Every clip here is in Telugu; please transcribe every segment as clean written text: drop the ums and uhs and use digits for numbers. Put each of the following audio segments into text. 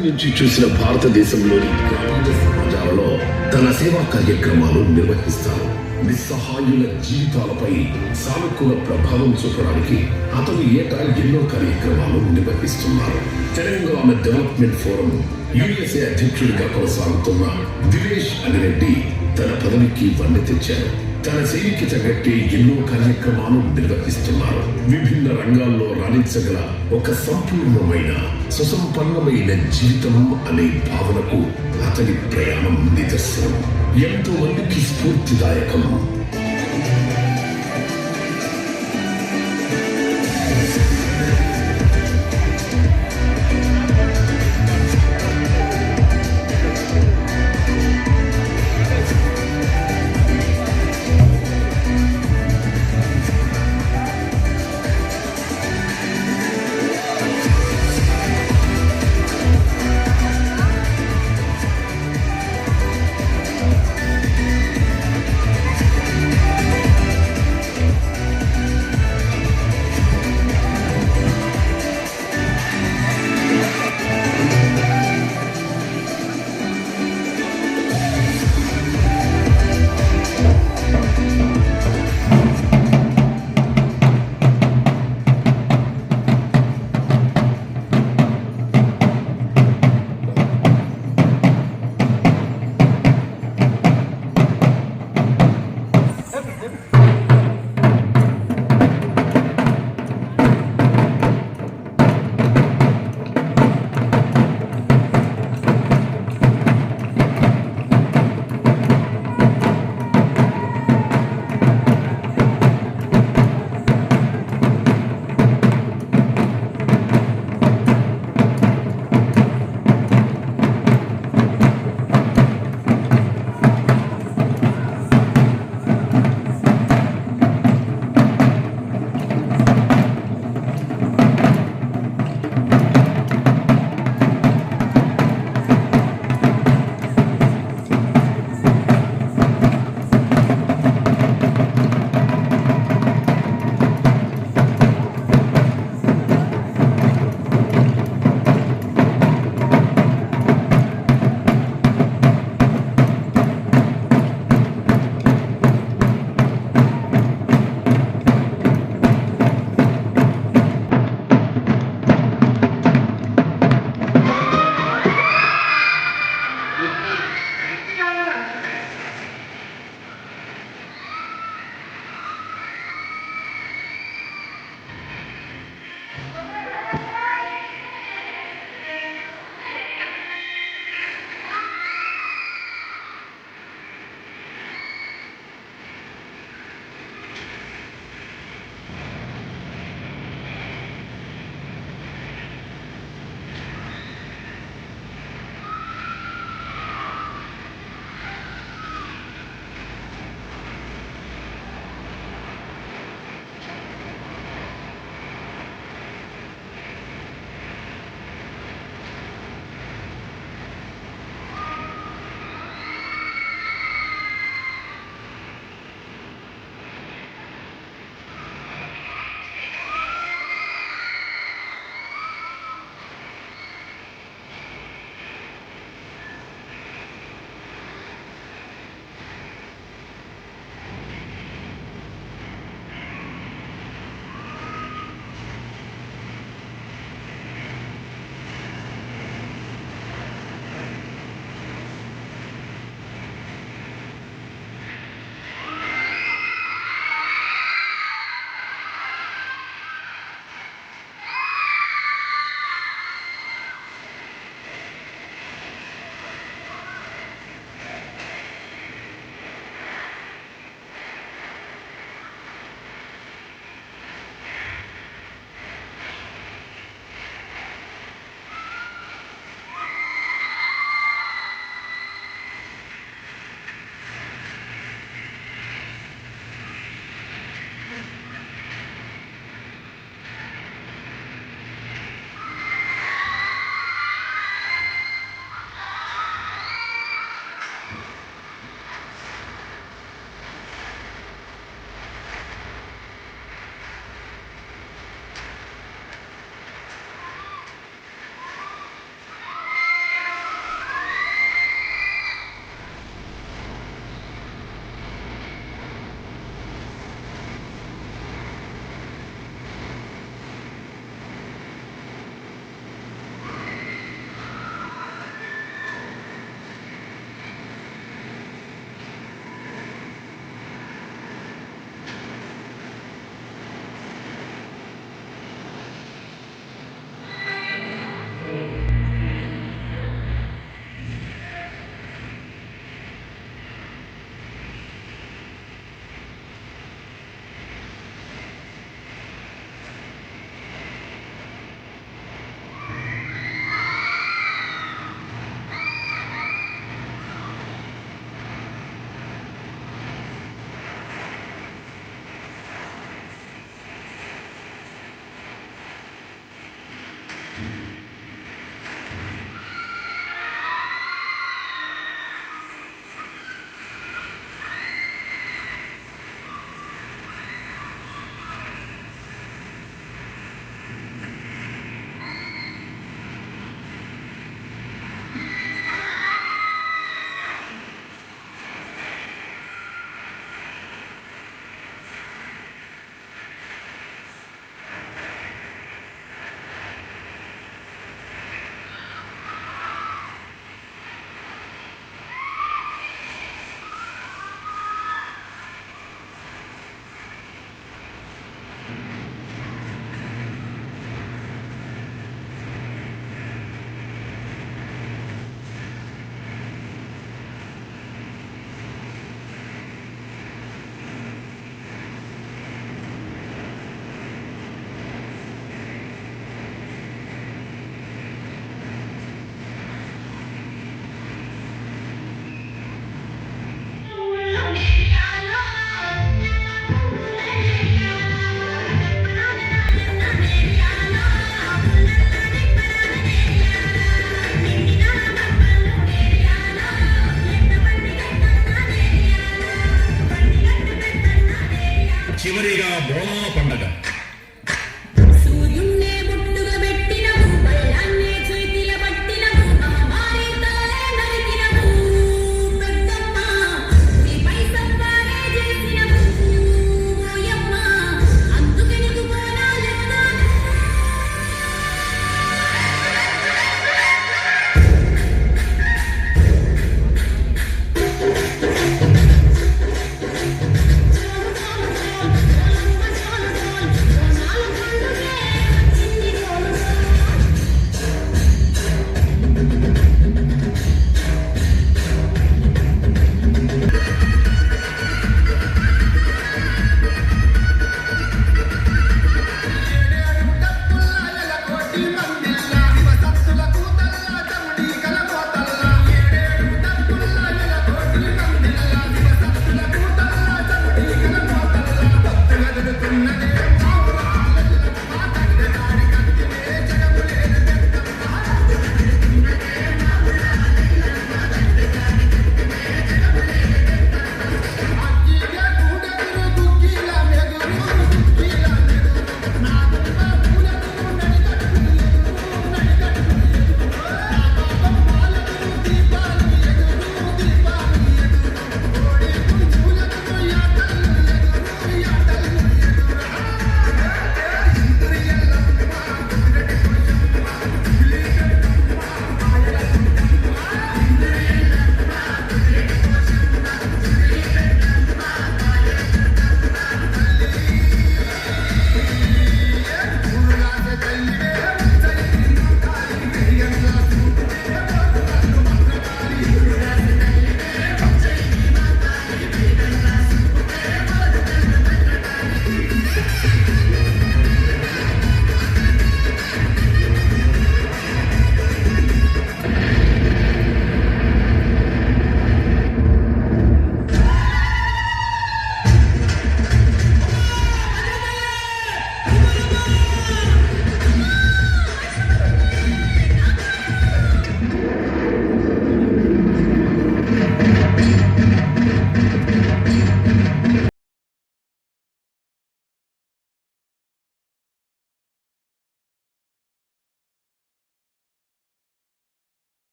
నుంచి చూసిన భారతదేశంలోని గ్రామీణ సమాజాలలో తన సేవా కార్యక్రమాలు నిర్వహిస్తారు. నిస్సహాయుల జీవితాలపై సానుకూల ప్రభావం చూపడానికి అతను ఏటా ఎన్నో కార్యక్రమాలు నిర్వహిస్తున్నారు. తెలంగాణ డెవలప్మెంట్ ఫోరం USA అధ్యక్షుడిగా కొనసాగుతున్న దివేష్ అనిరెడ్డి తన పదవికి వన్నె తెచ్చారు. తన శైలికి తగ్గట్టే ఎన్నో కార్యక్రమాలు నిర్వహిస్తున్నారు. విభిన్న రంగాల్లో రాణించగల ఒక సంపూర్ణమైన సుసంపన్నమైన జీవితం అనే భావనకు అతని ప్రయాణం నిదర్శనం. ఎంతో మందికి స్ఫూర్తిదాయకం.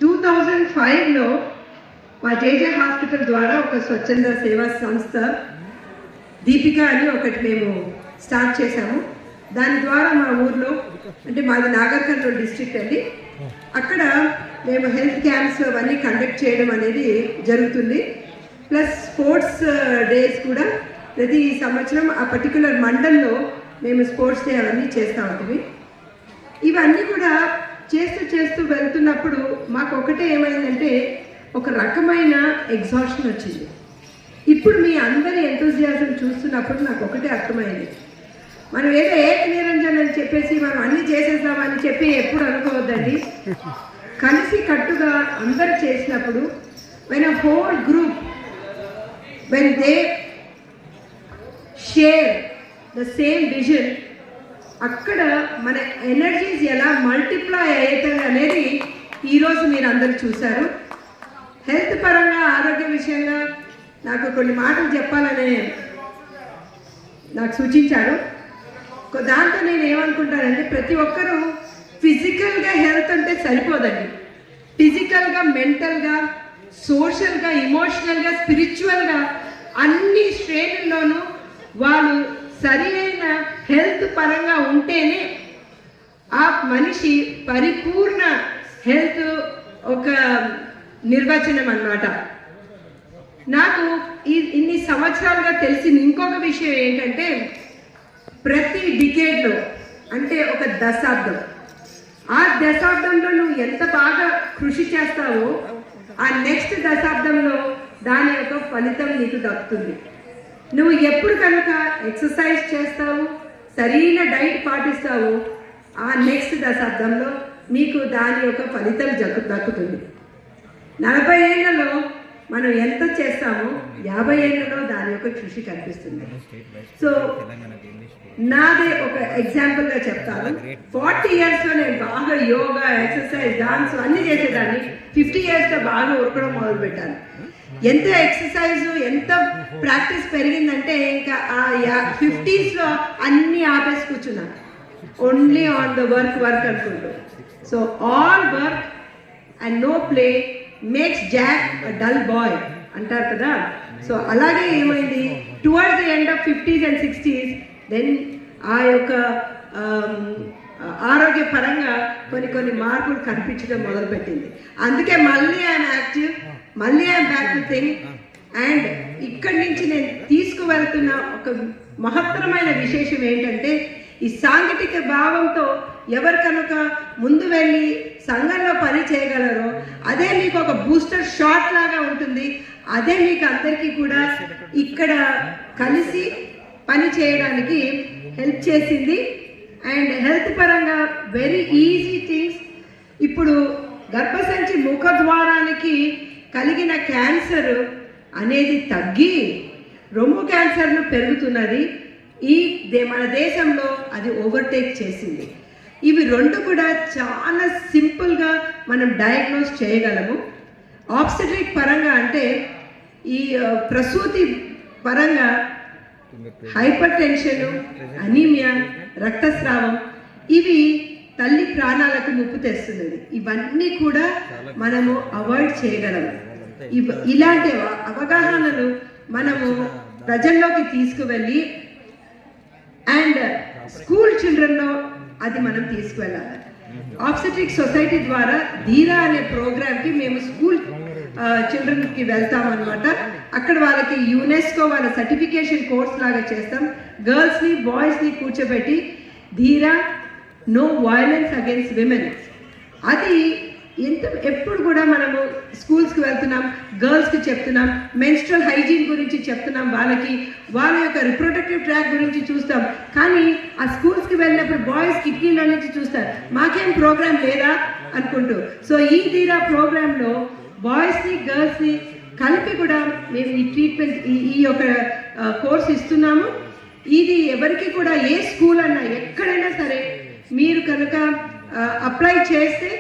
2005లో మా జేజే హాస్పిటల్ ద్వారా ఒక స్వచ్ఛంద సేవా సంస్థ దీపిక అని ఒకటి మేము స్టార్ట్ చేశాము. దాని ద్వారా మా ఊర్లో, అంటే మాది నాగర్ కర్నూల్ డిస్ట్రిక్ట్ అండి, అక్కడ మేము హెల్త్ క్యాంప్స్ అవన్నీ కండక్ట్ చేయడం అనేది జరుగుతుంది. ప్లస్ స్పోర్ట్స్ డేస్ కూడా ప్రతి సంవత్సరం ఆ పర్టికులర్ మండల్లో మేము స్పోర్ట్స్ డే అవన్నీ చేస్తూ ఉంటుంది. ఇవన్నీ కూడా చేస్తూ వెళ్తున్నప్పుడు మాకు ఒకటే ఏమైందంటే ఒక రకమైన ఎగ్జాషన్ వచ్చింది. ఇప్పుడు మీ అందరి ఎంతూజియాజం చూస్తున్నప్పుడు నాకు ఒకటే అర్థమైంది, మనం ఏదో ఏక నిరంజన్ అని చెప్పేసి మనం అన్నీ చేసేద్దామని చెప్పి ఎప్పుడు అనుకోవద్దండి. కలిసి కట్టుగా అందరు చేసినప్పుడు when a whole group, when they share the same vision, అక్కడ మన ఎనర్జీస్ ఎలా మల్టిప్లై అవుతుంది అనేది ఈరోజు మీరు అందరూ చూశారు. హెల్త్ పరంగా, ఆరోగ్య విషయంగా నాకు కొన్ని మాటలు చెప్పాలని నాకు సూచించారు. దాంతో నేను ఏమనుకుంటానంటే, ప్రతి ఒక్కరూ ఫిజికల్గా హెల్త్ అంటే సరిపోదండి. ఫిజికల్గా, మెంటల్గా, సోషల్గా, ఇమోషనల్గా, స్పిరిచువల్గా అన్ని శ్రేణుల్లోనూ వాళ్ళు సరి అయిన హెల్త్ పరంగా ఉంటేనే ఆ మనిషి పరిపూర్ణ హెల్త్ ఒక నిర్వచనం అన్నమాట. నాకు ఇన్ని సంవత్సరాలుగా తెలిసిన ఇంకొక విషయం ఏంటంటే, ప్రతి డికేడ్లో, అంటే ఒక దశాబ్దం, ఆ దశాబ్దంలో నువ్వు ఎంత బాగా కృషి చేస్తావో ఆ నెక్స్ట్ దశాబ్దంలో దాని యొక్క ఫలితం నీకు దక్కుతుంది. నువ్వు ఎప్పుడు కనుక ఎక్సర్సైజ్ చేస్తావు, సరైన డైట్ పాటిస్తావు, ఆ నెక్స్ట్ దశాబ్దంలో నీకు దాని యొక్క ఫలితం దక్కుతుంది. 40 ఏళ్లలో మనం ఎంత చేస్తామో 50 ఏళ్లలో దాని యొక్క కృషి కనిపిస్తుంది. సో నాదే ఒక ఎగ్జాంపుల్గా చెప్తాను. 40 ఇయర్స్లో నేను బాగా యోగా, ఎక్సర్సైజ్, డాన్స్ అన్నీ చేసేదాన్ని. 50 ఇయర్స్లో బాగా ఉరకడం మొదలుపెట్టాను. ఎంత ఎక్సర్సైజ్, ఎంత ప్రాక్టీస్ పెరిగిందంటే ఇంకా ఆ 50స్లో అన్నీ ఆపేసి కూర్చున్నాను. ఓన్లీ ఆన్ ద వర్క్ అనుకుంటూ. So all work and no play makes Jack a dull boy అంటారు కదా. సో అలాగే ఏమైంది, towards the end of 50s and 60s then ఆ యొక్క ఆరోగ్య పరంగా కొన్ని మార్పులు కనిపించడం మొదలుపెట్టింది. అందుకే మళ్ళీ ఐఎమ్ యాక్టివ్, మళ్ళీ I'm back to think. And ఇక్కడి నుంచి నేను తీసుకువెళ్తున్న ఒక మహత్తరమైన విశేషం ఏంటంటే, ఈ సాంఘిక భావంతో ఎవరు కనుక ముందు వెళ్ళి సంఘంలో పని చేయగలరో అదే మీకు ఒక బూస్టర్ షాట్ లాగా ఉంటుంది. అదే మీకు అందరికీ కూడా ఇక్కడ కలిసి పని చేయడానికి హెల్ప్ చేసింది. అండ్ హెల్త్ పరంగా వెరీ ఈజీ థింగ్స్. ఇప్పుడు గర్భసంచి ముఖద్వారానికి కలిగిన క్యాన్సర్ అనేది తగ్గి రొమ్ము క్యాన్సర్ను పెరుగుతున్నది. మన దేశంలో అది ఓవర్టేక్ చేసింది. ఇవి రెండు కూడా చాలా సింపుల్గా మనం డయాగ్నోస్ చేయగలము. ఆబ్స్టెట్రిక్ పరంగా అంటే ఈ ప్రసూతి పరంగా హైపర్ టెన్షన్, అనీమియా, రక్తస్రావం ఇవి తల్లి ప్రాణాలకు ముప్పు తెస్తున్నది. ఇవన్నీ కూడా మనము అవాయిడ్ చేయగలము. ఇలాంటి అవగాహనలు మనము ప్రజల్లోకి తీసుకువెళ్ళి అండ్ స్కూల్ చిల్డ్రన్లో అది మనం తీసుకువెళ్ళాలి. ఆబ్స్టెట్రిక్ సొసైటీ ద్వారా ధీరా అనే ప్రోగ్రామ్కి మేము స్కూల్ చిల్డ్రన్కి వెళ్తామన్నమాట. అక్కడ వాళ్ళకి యునెస్కో వాళ్ళ సర్టిఫికేషన్ కోర్స్ లాగా చేస్తాం. గర్ల్స్ని బాయ్స్ని కూర్చోబెట్టి ధీరా, నో వయలెన్స్ అగైన్స్ విమెన్, అది ఎప్పుడు కూడా మనము స్కూల్స్కి వెళ్తున్నాం, గర్ల్స్కి చెప్తున్నాం, మెన్స్ట్రల్ హైజీన్ గురించి చెప్తున్నాం, వాళ్ళ యొక్క రిప్రొడక్టివ్ ట్రాక్ గురించి చూస్తాం. కానీ ఆ స్కూల్స్కి వెళ్ళినప్పుడు బాయ్స్ కిడ్నీల నుంచి చూస్తారు, మాకేం ప్రోగ్రామ్ లేదా అనుకుంటూ. సో ఈ ధీరా ప్రోగ్రాంలో బాయ్స్ని గర్ల్స్ని కలిపి కూడా మేము ఈ ట్రీట్మెంట్ ఈ యొక్క కోర్స్ ఇస్తున్నాము. ఇది ఎవరికి కూడా ఏ స్కూల్ అన్నా ఎక్కడైనా సరే మీరు కనుక అప్లై చేస్తే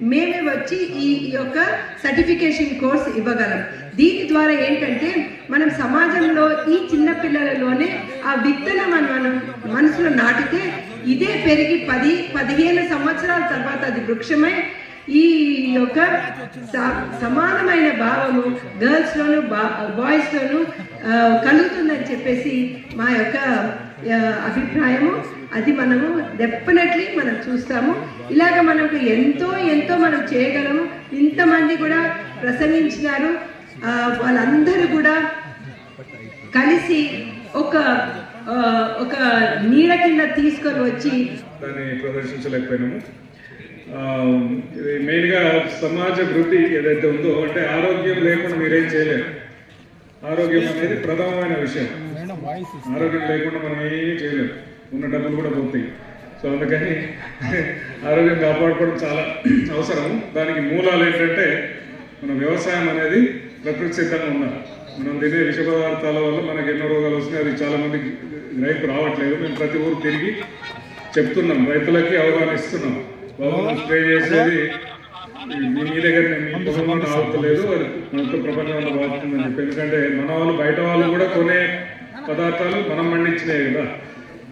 మేమే వచ్చి ఈ యొక్క సర్టిఫికేషన్ కోర్స్ ఇవ్వగలం. దీని ద్వారా ఏంటంటే మనం సమాజంలో ఈ చిన్న పిల్లలలోనే ఆ విత్తనం మనం మనసులో నాటితే ఇదే పెరిగి 10-15 సంవత్సరాల తర్వాత అది వృక్షమై ఈ యొక్క సమానమైన భావము గర్ల్స్లోను బాయ్స్లోను కలుగుతుందని చెప్పేసి మా యొక్క అభిప్రాయము. అది మనము డెఫినెట్లీ మనం చూస్తాము. ఇలాగ మనకు ఎంతో మనం చేయగలము. ఇంతమంది కూడా ప్రసంగించినారు, వాళ్ళందరూ కూడా కలిసి ఒక నీడ కింద తీసుకొని వచ్చి దాన్ని ప్రదర్శించలేకపోయినాము. ఇది మెయిన్గా సమాజ వృద్ధి ఏదైతే ఉందో, అంటే ఆరోగ్యం లేకుండా మీరేం చేయలేరు. ఆరోగ్యం అనేది ప్రధానమైన విషయం. ఆరోగ్యం లేకుండా మనం ఏమీ చేయలేము, ఉన్న డబ్బులు కూడా పోతాయి. సో అందుకని ఆరోగ్యం కాపాడుకోవడం చాలా అవసరం. దానికి మూలాలు ఏంటంటే మన వ్యవసాయం అనేది ప్రకృతి సిద్ధంగా ఉండాలి. మనం తినే విష పదార్థాల వల్ల మనకి ఎన్నో రోగాలు వస్తున్నాయి. అది చాలామందికి రైతు రావట్లేదు. మేము ప్రతి ఊరు తిరిగి చెప్తున్నాం, రైతులకి అవగాహన ఇస్తున్నాం. స్ప్రే చేసేది మీ దగ్గర మీ పొలం ఆగుతలేదు, అది మొత్తం ప్రపంచంలో బాగుతుందని చెప్పి. ఎందుకంటే మన వాళ్ళు బయట వాళ్ళు కూడా కొనే పదార్థాలు మనం పండించినాయి కదా,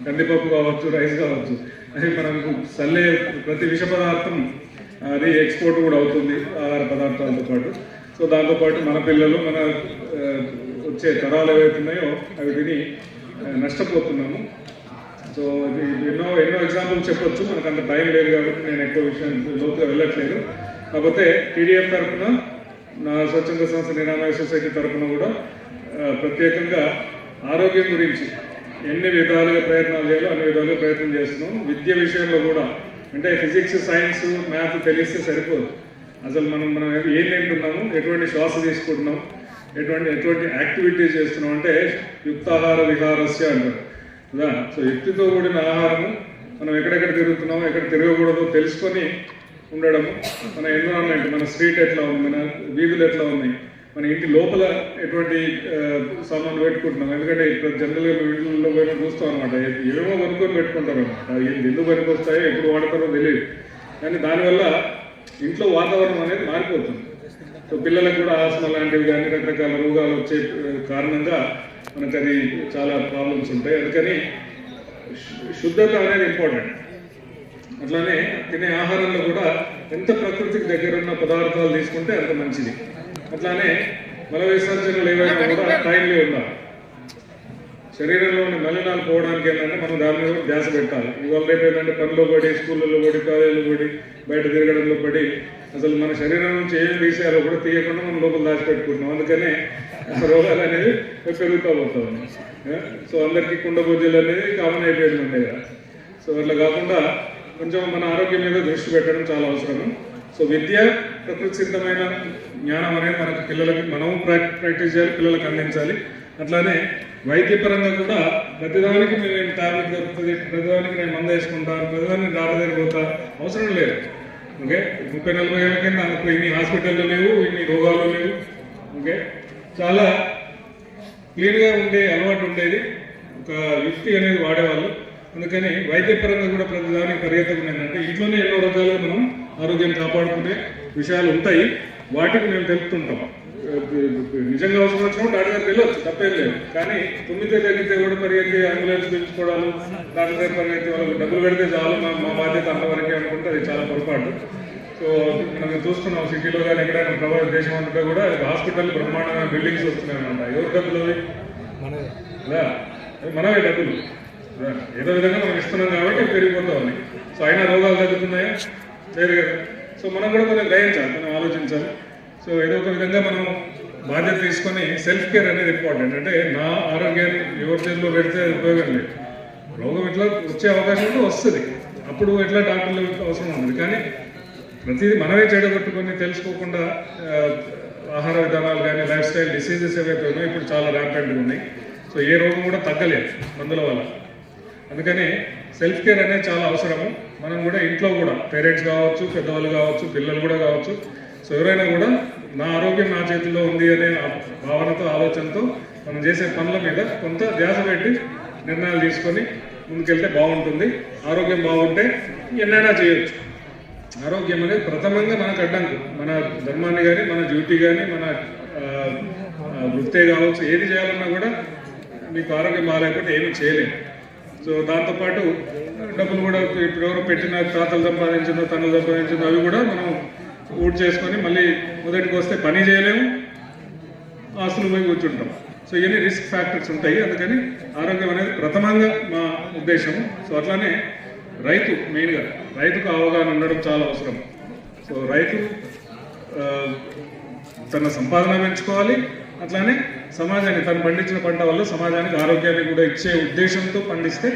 కందిపప్పు కావచ్చు, రైస్ కావచ్చు, అది మనకు చల్లే ప్రతి విష పదార్థం అది ఎక్స్పోర్ట్ కూడా అవుతుంది ఆహార పదార్థాలతో పాటు. సో దాంతోపాటు మన పిల్లలు, మన వచ్చే తరాలు ఏవైతున్నాయో అవి తిని నష్టపోతున్నాము. సో ఎన్నో ఎగ్జాంపుల్ చెప్పొచ్చు, మనకు అంత టైం లేదు కాబట్టి నేను ఎక్కువ విషయం లోతుగా వెళ్ళట్లేదు. కాకపోతే టీడీఎఫ్ తరఫున, నా స్వచ్ఛంద సంస్థ నిరామయ సొసైటీ తరఫున కూడా ప్రత్యేకంగా ఆరోగ్యం గురించి ఎన్ని విధాలుగా ప్రయత్నాలు చేయాలో అన్ని విధాలుగా ప్రయత్నం చేస్తున్నాం. విద్య విషయంలో కూడా, అంటే ఫిజిక్స్, సైన్స్, మ్యాథ్ తెలిస్తే సరిపోదు. అసలు మనం ఏం తింటున్నాము, ఎటువంటి శ్వాస తీసుకుంటున్నాం, ఎటువంటి యాక్టివిటీస్ చేస్తున్నాం, అంటే యుక్తాహార విహారస్య అంటారు కదా. సో యుక్తితో కూడిన ఆహారము, మనం ఎక్కడెక్కడ తిరుగుతున్నామో, ఎక్కడ తిరగకూడదో తెలుసుకొని ఉండడము, మన ఎన్విరాన్మెంట్, మన స్ట్రీట్ ఎట్లా ఉంది, మన వీధులు ఎట్లా ఉన్నాయి, మన ఇంటి లోపల ఎటువంటి సామాన్లు పెట్టుకుంటున్నాం. ఎందుకంటే ఇప్పుడు జనరల్గా వీళ్ళలో పోయినా చూస్తాం అనమాట, ఏమేమో కొనుక్కొని పెట్టుకుంటారు అనమాట. ఎందుకు పనికొస్తాయో, ఎప్పుడు వాడతారో తెలియదు. కానీ దానివల్ల ఇంట్లో వాతావరణం అనేది మారిపోతుంది. సో పిల్లలకు కూడా ఆస్మా లాంటివి కానీ రకరకాల రోగాలు వచ్చే కారణంగా మనకు అది చాలా ప్రాబ్లమ్స్ ఉంటాయి. అందుకని శుద్ధత అనేది ఇంపార్టెంట్. అట్లానే తినే ఆహారంలో కూడా ఎంత ప్రకృతికి దగ్గర ఉన్న పదార్థాలు తీసుకుంటే అంత మంచిది. అట్లానే మల విసర్జనలు ఏవైనా కూడా టైంలో ఉండాలి. శరీరంలోని మలినాలు పోవడానికి ఏంటంటే మనం దాని మీద ధ్యాస పెట్టాలి. ఇవాళ రేపు ఏంటంటే పనిలో పడి, స్కూళ్ళలో పడి, కాలేజీలో పడి, బయట తిరగడంలో పడి అసలు మన శరీరం నుంచి ఏం తీసేయాలో కూడా తీయకుండా మనం లోపల దాచిపెట్టుకుంటున్నాం. అందుకనే రోగాలు అనేది పెరుగుతూ పోతా ఉన్నాయి. సో అందరికీ కుండ బొజ్జలు అనేది కామన్ అయిపోయింది మన దగ్గర. సో అట్లా కాకుండా కొంచెం మన ఆరోగ్యం మీద దృష్టి పెట్టడం చాలా అవసరము. సో విద్య, ప్రకృతి సిద్ధమైన జ్ఞానం అనేది మనకు పిల్లలకి మనము ప్రాక్టీస్ చేయాలి, పిల్లలకు అందించాలి. అట్లానే వైద్యపరంగా కూడా ప్రతిదానికి నేను టాబ్లెట్ దొరుకుతుంది, ప్రతిదానికి నేను మందు వేసుకుంటాను, ప్రతిదానికి డాక్టర్ దగ్గర పోతా అవసరం లేదు. ఓకే, 30-40 ఏళ్ళ కింద నాకు ఇన్ని హాస్పిటల్లో లేవు, ఇన్ని రోగాలు లేవు. ఓకే, చాలా క్లీన్గా ఉండే అలవాటు ఉండేది, ఒక యుక్తి అనేది వాడేవాళ్ళు. అందుకని వైద్యపరంగా కూడా ప్రతిదానికి పరిగెత్తకుండా ఏంటంటే ఇంట్లోనే ఎన్నో రకాలుగా మనం ఆరోగ్యం కాపాడుకునే విషయాలు ఉంటాయి. వాటికి మేము తెలుపుతుంటాం. నిజంగా అవసరం వచ్చినప్పుడు డాక్టర్ గారు వెళ్ళొచ్చు, తప్పేం లేదు. కానీ తుమ్మితే తగ్గితే కూడా పరిగెత్తి అంబులెన్స్ పిలుచుకోవడాలు, డాక్టర్ గారు పరిగెత్తి వాళ్ళకి డబ్బులు పెడితే చాలు, మా బాధ్యత అంతవరకే అనుకుంటే అది చాలా పొరపాటు. సో మనం చూస్తున్నాం సిటీలో కానీ ఎక్కడైనా ప్రభావిత దేశం అంతా కూడా హాస్పిటల్ బ్రహ్మాండమైన బిల్డింగ్స్ వస్తున్నాయి అనమాట. ఎవరు డబ్బులు అవి? మనవే డబ్బులు. ఏదో విధంగా మనం ఇస్తున్నాం కాబట్టి పెరిగిపోతా ఉన్నాయి. సో అయినా రోగాలు తగ్గుతున్నాయా? లేదు కదా. సో మనం కూడా కొంచెం గ్రహించాలి, మనం ఆలోచించాలి. సో ఏదో ఒక విధంగా మనం బాధ్యత తీసుకొని సెల్ఫ్ కేర్ అనేది ఇంపార్టెంట్. అంటే నా ఆరోగ్యాన్ని ఎవరి చేతిలో పెడితే ఉపయోగం లేదు. రోగం ఎట్లా వచ్చే అవకాశం ఉంటే వస్తుంది, అప్పుడు ఎట్లా డాక్టర్లు అవసరం ఉంటుంది. కానీ ప్రతిదీ మనమే చెడగొట్టుకొని తెలుసుకోకుండా ఆహార విధానాలు కానీ లైఫ్ స్టైల్ డిసీజెస్ ఏవైతే ఉన్నాయో ఇప్పుడు చాలా ర్యాంపెంట్గా ఉన్నాయి. సో ఏ రోగం కూడా తగ్గలేదు మందుల వల్ల. అందుకని సెల్ఫ్ కేర్ అనేది చాలా అవసరము. మనం కూడా ఇంట్లో కూడా పేరెంట్స్ కావచ్చు, పెద్దవాళ్ళు కావచ్చు, పిల్లలు కూడా కావచ్చు. సో ఎవరైనా కూడా నా ఆరోగ్యం నా చేతిలో ఉంది అనే భావనతో, ఆలోచనతో మనం చేసే పనుల మీద కొంత ధ్యాస పెట్టి నిర్ణయాలు తీసుకొని ముందుకెళ్తే బాగుంటుంది. ఆరోగ్యం బాగుంటే ఎన్నైనా చేయొచ్చు. ఆరోగ్యం అనేది ప్రథమంగా మనకు అడ్డంకు. మన ధర్మాన్ని కానీ, మన డ్యూటీ కానీ, మన వృత్తే కావచ్చు, ఏది చేయాలన్నా కూడా మీకు ఆరోగ్యం బాగాలేకపోతే ఏమీ చేయలేము. సో దాంతోపాటు డబ్బులు కూడా ఇప్పుడు ఎవరు పెట్టిన తాతలు సంపాదించిందో, తను సంపాదించిందో అవి కూడా మనం ఊడ్ చేసుకొని మళ్ళీ మొదటికి వస్తే పని చేయలేము, ఆస్తులు పోయి కూర్చుంటాం. సో ఇవన్నీ రిస్క్ ఫ్యాక్టర్స్ ఉంటాయి. అందుకని ఆరోగ్యం అనేది ప్రథమంగా మా ఉద్దేశము. సో అట్లానే రైతు, మెయిన్గా రైతుకు అవగాహన ఉండడం చాలా అవసరం. సో రైతు తన సంపాదన పెంచుకోవాలి, అట్లానే సమాజాన్ని తను పండించిన పంట వల్ల సమాజానికి ఆరోగ్యాన్ని కూడా ఇచ్చే ఉద్దేశంతో పండిస్తే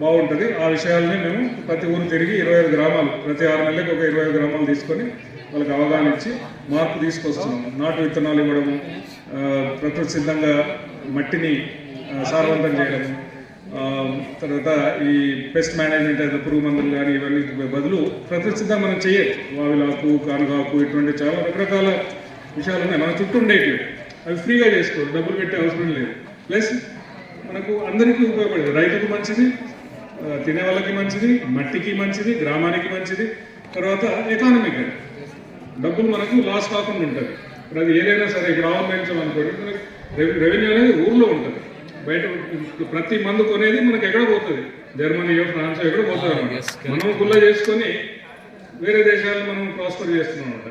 బాగుంటుంది. ఆ విషయాలని మేము ప్రతి ఊరు తిరిగి 25 గ్రామాలు, ప్రతి 6 నెలలకు ఒక 25 గ్రామాలు తీసుకొని వాళ్ళకి అవగాహన ఇచ్చి మార్పు తీసుకొస్తున్నాము. నాటు విత్తనాలు ఇవ్వడము, ప్రకృతి సిద్ధంగా మట్టిని సారవంతం చేయడము, తర్వాత ఈ పెస్ట్ మేనేజ్మెంట్ అయితే పురుగు మందులు కానీ ఇవన్నీ బదులు ప్రకృతి సిద్ధంగా మనం చేయొచ్చు. వావిలాకు, కానుగాకు, ఇటువంటి చాలా రకరకాల విషయాలు ఉన్నాయి మన చుట్టూ ఉండేటివి. అవి ఫ్రీగా చేసుకోవచ్చు, డబ్బులు పెట్టే అవసరం లేదు. ప్లస్ మనకు అందరికీ ఉపయోగపడేది, రైతుకు మంచిది, తినే వాళ్ళకి మంచిది, మట్టికి మంచిది, గ్రామానికి మంచిది, తర్వాత ఎకానమీకి డబ్బులు మనకు లాస్ కాకుండా ఉంటుంది. ఇప్పుడు అది ఏదైనా సరే, ఇప్పుడు ఆవులు పెంచామనుకోండి, మనకు రెవెన్యూ అనేది ఊర్లో ఉంటుంది. బయట ప్రతి మందు కొనేది మనకి ఎక్కడ పోతుంది, జర్మనీయో ఫ్రాన్స్ ఎక్కడ పోతుంది అన్నమాట. మనం గుల్ల చేసుకొని వేరే దేశాలను మనం ప్రాస్పర్ చేస్తున్నాం అనమాట.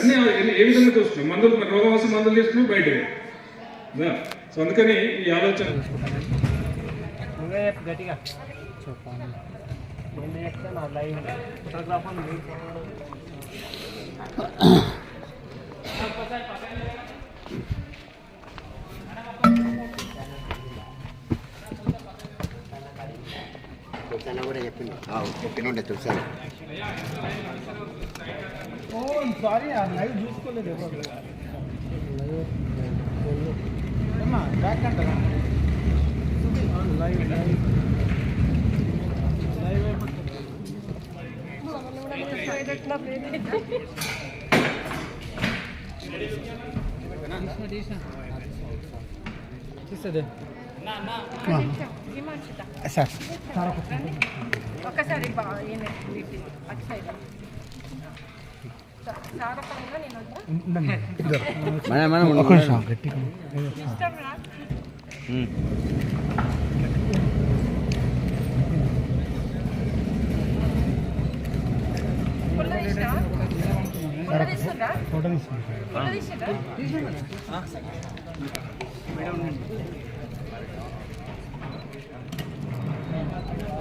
అన్నీ ఏ విధంగా చూస్తున్నాం, మందులు రోగం వస్తే మందులు తీసుకున్నాం బయట. సో అందుకని ఈ ఆలోచన కూడా చెప్పింది చెప్పిన తులసాను. సారీ లైవ్ చూసుకోలేదు ఎవరు బ్యాక్ అంటారా లైవ్ లైవ్ తీసేదే సార్ ఒక్కసారి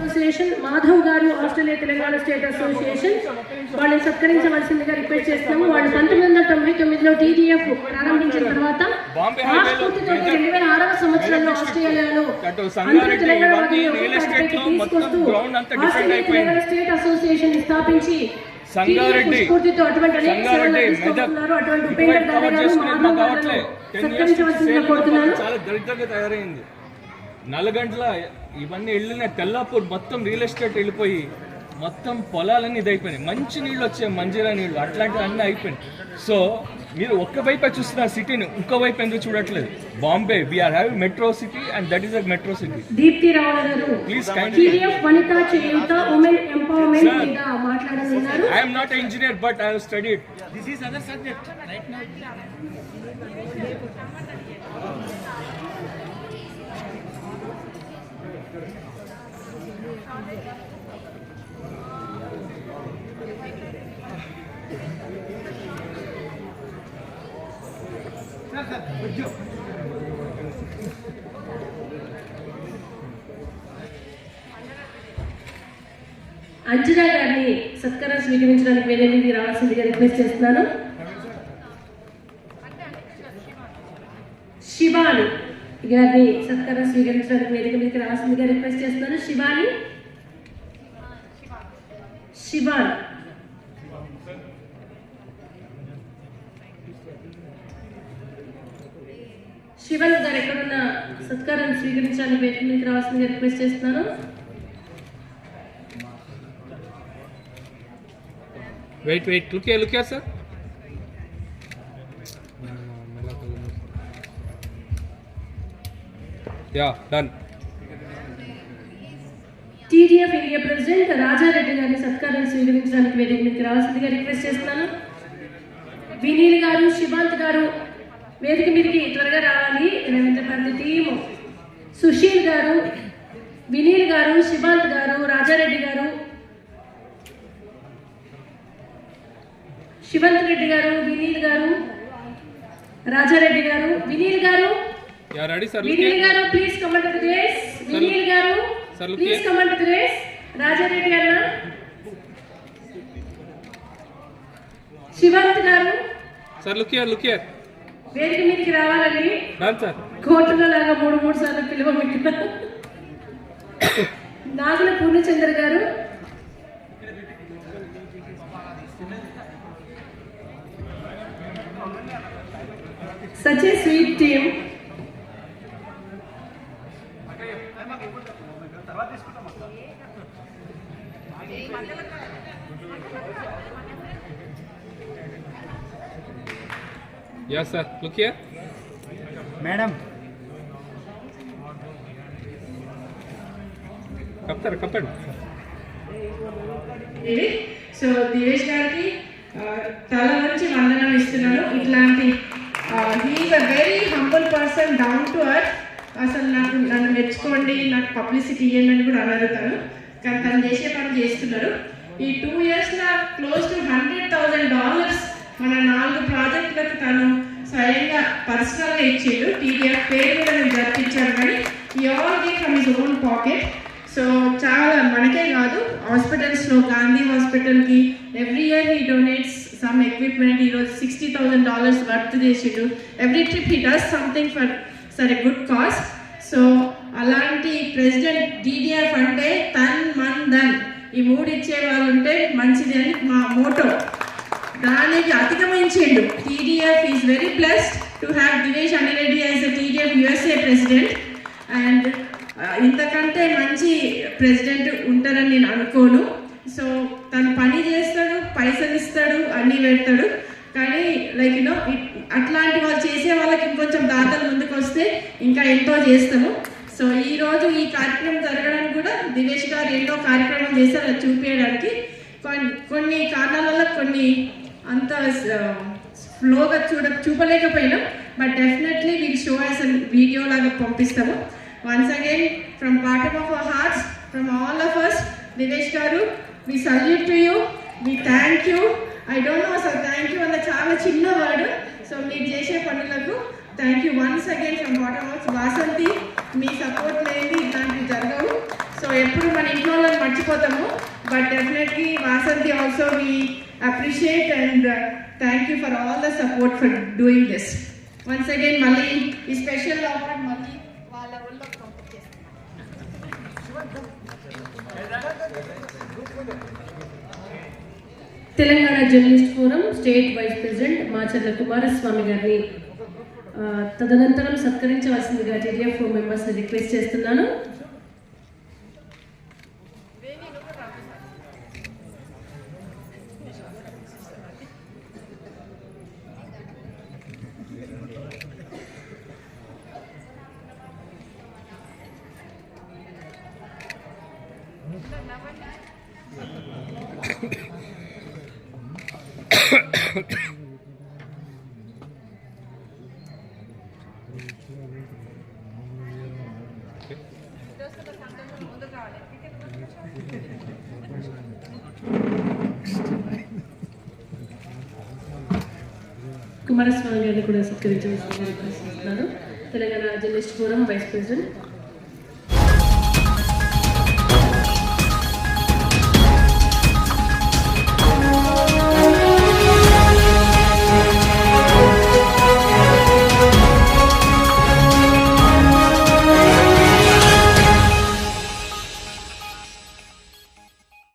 అసోసియేషన్ మాధవ్ గారు, ఆస్ట్రేలియా తెలంగాణ స్టేట్ అసోసియేషన్ వాళ్ళని సత్కరించవలసిందిగా రిక్వెస్ట్ చేస్తున్నాము. వాళ్ళు 1999లో టీడీఎఫ్ ప్రారంభించిన తర్వాత ఆ స్ఫూర్తితో 2006వ సంవత్సరంలో ఆస్ట్రేలియాలో అందరూ తెలంగాణ తీసుకొస్తూ ఆస్ట్రేలియా తెలంగాణ స్టేట్ అసోసియేషన్ స్థాపించి స్ఫూర్తితో అటువంటి అనేక అటువంటి ఉపేందర్ గారు మాధవ్ గారు సత్కరించవలసిందిగా కోరుతున్నాను. చాలా దరిద్రంగా తయారైంది. 4 గంటల ఇవన్నీ వెళ్ళిన తెల్లాపూర్ మొత్తం రియల్ ఎస్టేట్ వెళ్ళిపోయి మొత్తం పొలాలన్నీ ఇదైపోయినాయి. మంచి నీళ్ళు వచ్చాయి, మంజీరా నీళ్ళు, అట్లాంటివి అన్నీ అయిపోయినాయి. సో మీరు ఒక్క వైపే చూస్తున్న సిటీని, ఇంకో వైపు ఎందుకు చూడట్లేదు? Bombay we're having metro city and that is a metro city. Deepti Rao garu please TDF Vanitha చేయూత ఉమెన్ ఎంపవర్మెంట్ మీద మాట్లాడనున్నారు. I am not a engineer but I have studied. This is other subject right now. Anjana గారిని సత్కారం స్వీకరించడానికి వేరే మీదకి రావాల్సిందిగా రిక్వెస్ట్ చేస్తున్నాను. శివాని గారిని సత్కారం స్వీకరించడానికి వేదిక మీదకి రావాల్సిందిగా రిక్వెస్ట్ చేస్తున్నాను. శివాని శివన్ గారు ఎక్కడున్న సత్కారం స్వీకరించడానికి వేదిక మీదకి రావాల్సిందిగా రిక్వెస్ట్ చేస్తున్నాను. Wait look here sir. Yeah done. TDF India president Raja Reddy గారిని సత్కారం స్వీకరించడానికి వేదిక మీదకి రావాల్సిందిగా రిక్వెస్ట్ చేస్తున్నాను. వినీల్ గారు, శివాంత్ గారు వేదిక మీదకి త్వరగా రావాలి. పెద్ద టీము. సుశీల్ గారు, వినీల్ గారు, శివాంత్ గారు, రాజారెడ్డి గారు, శివంత్ రెడ్డి గారు, వినీల్ గారు, రాజారెడ్డి గారు, Vineel garu, Vineel garu please comment to this. Vineel garu please comment to this. Rajareddy garu, Shivanth garu sir look here వేదిక మీదకి రావాలండి. Done sir. కోర్టులో లాగా 3 సార్లు పిలువ. నాగుల పూర్ణచంద్ర గారు, such a sweet team. Yes sir, look here. Madam. Kaptan. So Divesh గారికి తల నుంచి వందనం ఇస్తున్నాను. ఇట్లాంటి he's a very humble person, down to earth. అసలు నన్ను మెచ్చుకోండి, నాకు పబ్లిసిటీ ఇవ్వండి అని కూడా అడుగుతాను, కానీ తను చేసే పని చేస్తున్నారు. ఈ 2 yearsలో క్లోజ్ టు $100,000 మన 4 ప్రాజెక్టులకు తను స్వయంగా పర్సనల్గా ఇచ్చిండు. టీడీఎఫ్ పేరు మీద నేను జరిపించాను, కానీ ఈ all gay from his own pocket. So చాలా మనకే కాదు, హాస్పిటల్స్లో గాంధీ హాస్పిటల్కి every year he donates some equipment. ఈరోజు $60,000 వర్త్ చేసిండు. Every trip he does something for a good cause. So అలాంటి ప్రెసిడెంట్ టీడీఎఫ్ అంటే తన్ మన్ ధన్, ఈ 3 ఇచ్చే వాళ్ళు ఉంటే మంచిది అని మా మోటో. దానికి అధిగమించిండు. TDF is very blessed to have Divesh Anireddy as the TDF USA president. And ఇంతకంటే మంచి ప్రెసిడెంట్ ఉంటారని నేను అనుకోను. సో తను పని చేస్తాడు, పైసలు ఇస్తాడు, అన్నీ పెడతాడు, కానీ లైక్ యూనో అట్లాంటి వాళ్ళు చేసే వాళ్ళకి ఇంకొంచెం దాతలు ముందుకు వస్తే ఇంకా ఎంతో చేస్తాము. సో ఈరోజు ఈ కార్యక్రమం జరగడానికి కూడా దివేష్ గారు ఎన్నో కార్యక్రమం చేశారు, అది చూపించడానికి. కొన్ని కారణాల వల్ల కొన్ని అంత ఫ్లోగా చూపలేకపోయినాం, but definitely we'll show as video లాగా పంపిస్తాము. Once again, from bottom of our hearts, from all of us, Divesh Garu, we salute to you, we thank you. I don't know, sir, thank you and the chala chinna word. So, meer chese panulaku thank you once again from bottom of Vasanti. మీ సపోర్ట్ లేని ఇట్లాంటివి జరగవు. సో ఎప్పుడు మన ఇంట్లో వాళ్ళని మర్చిపోతాము, but definitely Vasanti also we appreciate and thank you for all the support for doing this. Once again మళ్ళీ ఈ స్పెషల్ అవార్డ్ మళ్ళీ వాళ్ళ ఊళ్ళో Telangana journalist forum state vice president Macharla Kumaraswamy garu తదనంతరం సత్కరించవలసిందిగా టీడీఎఫ్ మెంబర్స్ రిక్వెస్ట్ చేస్తున్నాను. కుమారస్వామి గారిని కూడా సత్కరించవలసిందిగా రిక్వెస్ట్ చేస్తున్నాను. Telangana journalist forum vice president.